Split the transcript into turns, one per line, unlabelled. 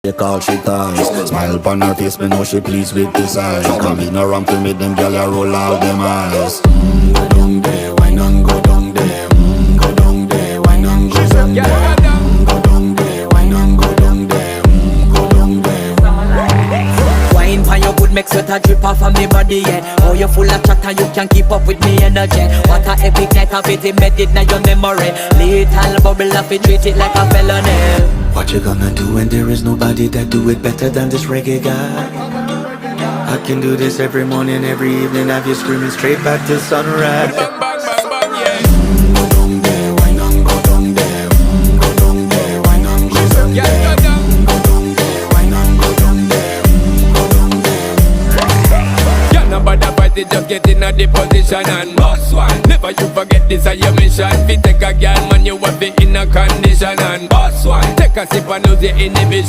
They call she ties. Smile upon her face, me know she pleased with this eyes. Come in around to me, them gyal a roll out them eyes. Go down there, why not go down there? Go down there, why not go down there? Go down there, why not go down there? Go down there.
Wine pan your good, make sweat a drip off of me body, yeah. Oh, you full of chatter, you can keep up with me energy. What a epic night of it, embedded in your memory. Little bubble of it, treat it like a felony.
What you gonna do when there is nobody that do it better than this reggae guy? I can do this every morning, every evening, have you screaming straight back to sunrise.
Bang, bang, bang, bang, yeah.
Go down there, why not go down there? Go down there, why not go down there?
Yeah, go down.
Go down there, why not go down there? Go down there.
Yeah, nobody fight it, just get in a the position and boss one. Never you forget this is your mission. Fi take a girl, man, you have it in a condition and boss one. Take a sip and lose your inhibition.